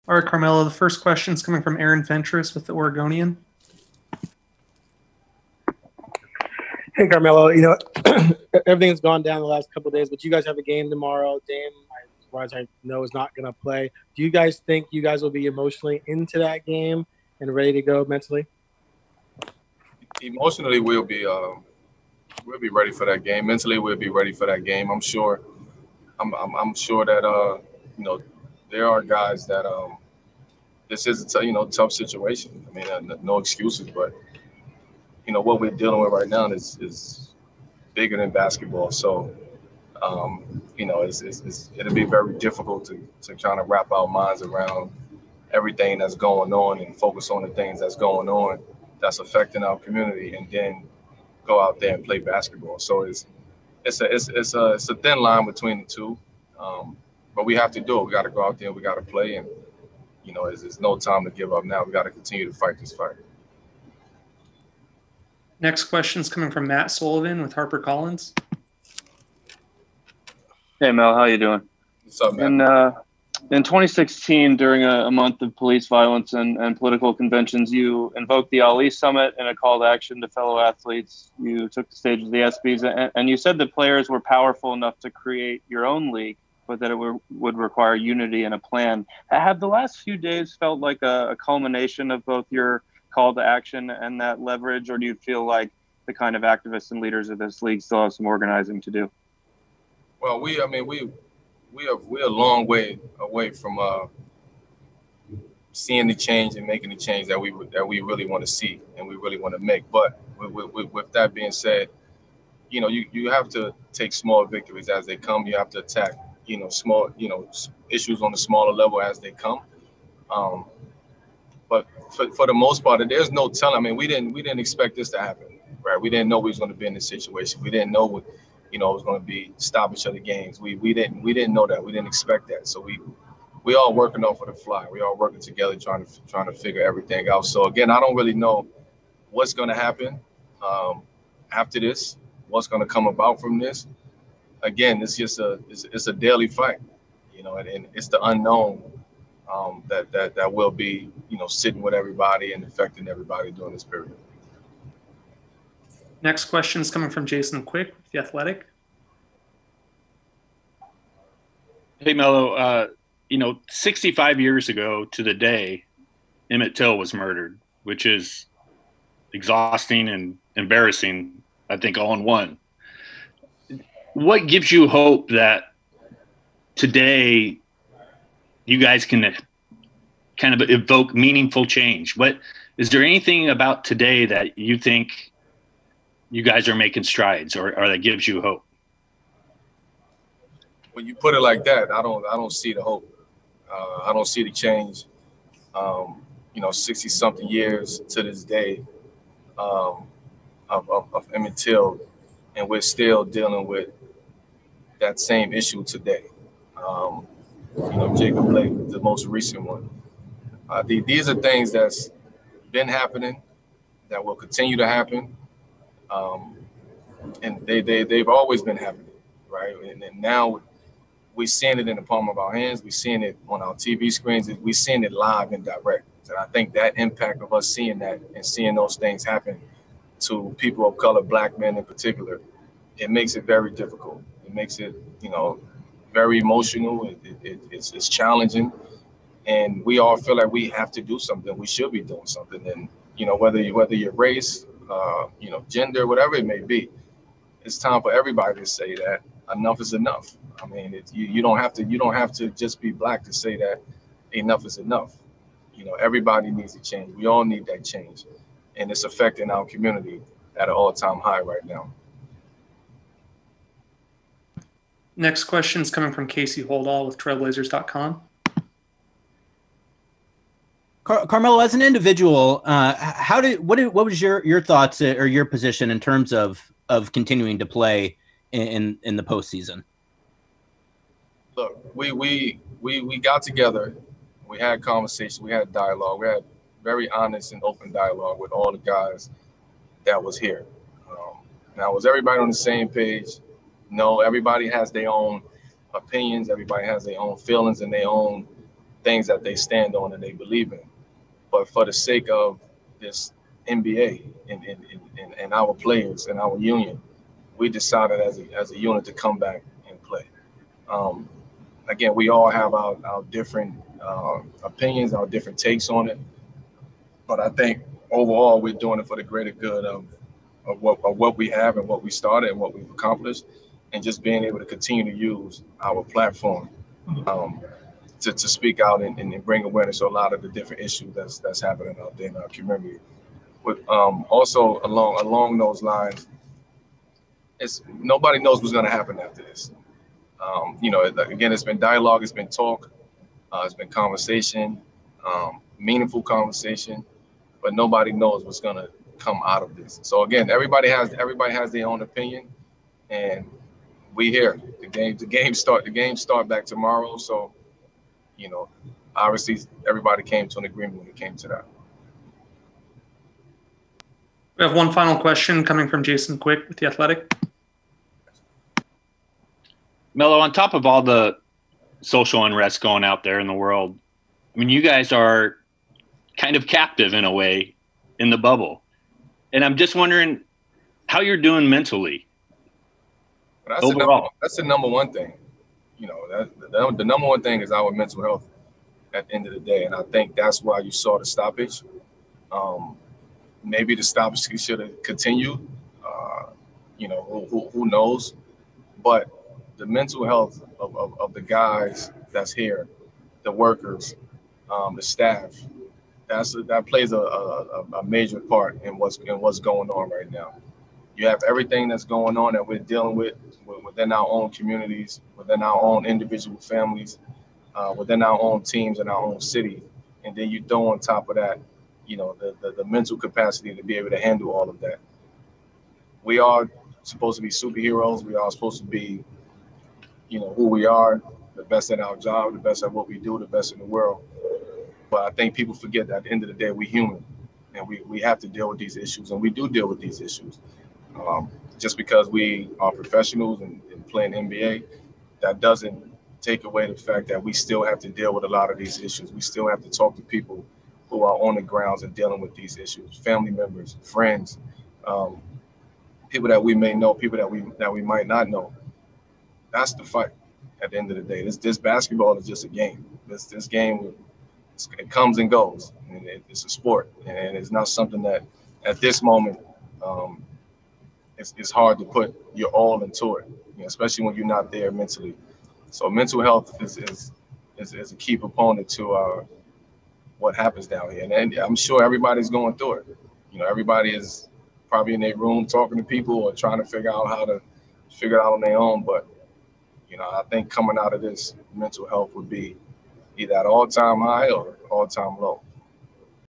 All right, Carmelo, the first question is coming from Aaron Ventris with the Oregonian. Hey, Carmelo, everything's gone down the last couple of days, but you guys have a game tomorrow. Dame, as far as I know, is not going to play. Do you guys think you guys will be emotionally into that game and ready to go mentally? Emotionally, we'll be ready for that game. Mentally, we'll be ready for that game. I'm sure. I'm sure that there are guys that this is a tough situation. I mean, no excuses, but what we're dealing with right now is bigger than basketball. So it'll be very difficult to kind of wrap our minds around everything that's going on and focus on the things that's going on that's affecting our community, and then go out there and play basketball. So it's a thin line between the two, but we have to do it. We got to go out there. We got to play, and it's no time to give up now. We got to continue to fight this fight. Next question is coming from Matt Sullivan with HarperCollins. Hey, Mel, how you doing? What's up, man? In 2016, during a month of police violence and political conventions, you invoked the Ali Summit in a call to action to fellow athletes. You took the stage of the ESPYs, and you said that players were powerful enough to create your own league, but that it would require unity and a plan. Have the last few days felt like a culmination of both your call to action and that leverage, or do you feel like the kind of activists and leaders of this league still have some organizing to do? Well, we're a long way away from seeing the change and making the change that we really want to see and we really want to make. But with that being said, you have to take small victories as they come. You have to attack small issues on the smaller level as they come. But for the most part, there's no telling. I mean, we didn't expect this to happen, right? We didn't know we was going to be in this situation. We didn't know what it was going to be stoppage of the games. We didn't know that. We didn't expect that. So we all working off of the fly. We all working together, trying to figure everything out. So again, I don't really know what's going to happen after this. What's going to come about from this? Again, it's just it's a daily fight, and it's the unknown that will be sitting with everybody and affecting everybody during this period. Next question is coming from Jason Quick with The Athletic. Hey, Melo, 65 years ago to the day, Emmett Till was murdered, which is exhausting and embarrassing, I think, all in one. What gives you hope that today you guys can kind of evoke meaningful change? Is there anything about today that you think you guys are making strides or that gives you hope? When you put it like that, I don't see the hope. I don't see the change. 60 something years to this day of Emmett Till, and we're still dealing with that same issue today. Jacob Blake, the most recent one. These are things that's been happening, that will continue to happen. And they've always been happening, right? And now we're seeing it in the palm of our hands. We're seeing it on our TV screens. We're seeing it live and direct. And I think that impact of us seeing that and seeing those things happen to people of color, Black men in particular, it makes it very difficult. It makes it, very emotional. It's challenging. And we all feel like we have to do something. We should be doing something. And, whether your race, gender, whatever it may be, it's time for everybody to say that enough is enough. I mean, you don't have to just be Black to say that enough is enough. Everybody needs a change. We all need that change, and it's affecting our community at an all-time high right now. Next question is coming from Casey Holdall with Trailblazers.com. Carmelo, as an individual, what was your thoughts or your position in terms of continuing to play in the postseason? Look, we got together, we had conversations, we had dialogue, we had very honest and open dialogue with all the guys that was here. Now, was everybody on the same page? No, everybody has their own opinions, everybody has their own feelings and their own things that they stand on and they believe in. But for the sake of this NBA and our players and our union, we decided as a unit to come back and play. Um, Again, we all have our different opinions, our different takes on it. But I think overall, we're doing it for the greater good of what we have and what we started and what we've accomplished, and just being able to continue to use our platform um, to speak out and bring awareness to a lot of the different issues that's happening out there in our community. With also along those lines, it's nobody knows what's going to happen after this. Again, it's been dialogue, it's been talk, it's been conversation, meaningful conversation, but nobody knows what's going to come out of this. So again, everybody has their own opinion, and we here. The game start back tomorrow. So, obviously everybody came to an agreement when it came to that. We have one final question coming from Jason Quick with The Athletic. Melo, on top of all the social unrest going out there in the world, I mean, you guys are kind of captive in a way in the bubble. And I'm just wondering how you're doing mentally. But overall. That's the number one thing. The number one thing is our mental health at the end of the day. And I think that's why you saw the stoppage. Maybe the stoppage should have continued. Who knows? But the mental health of the guys that's here, the workers, the staff, that plays a major part in what's going on right now. You have everything that's going on that we're dealing with within our own communities, within our own individual families, within our own teams and our own city, and then you throw on top of that, the mental capacity to be able to handle all of that. We are supposed to be superheroes. We are supposed to be, who we are, the best at our job, the best at what we do, the best in the world. But I think people forget that at the end of the day, we're human, and we have to deal with these issues, and we do deal with these issues. Just because we are professionals and playing NBA, that doesn't take away the fact that we still have to deal with a lot of these issues. We still have to talk to people who are on the grounds and dealing with these issues, family members, friends, people that we may know, people that we might not know. That's the fight at the end of the day. This basketball is just a game. This game, it comes and goes, and it's a sport, and it's not something that at this moment it's hard to put your all into it, especially when you're not there mentally. So mental health is a key component to what happens down here, and I'm sure everybody's going through it. Everybody is probably in their room talking to people or trying to figure out how to figure it out on their own. But I think coming out of this, mental health would be either at all-time high or all-time low.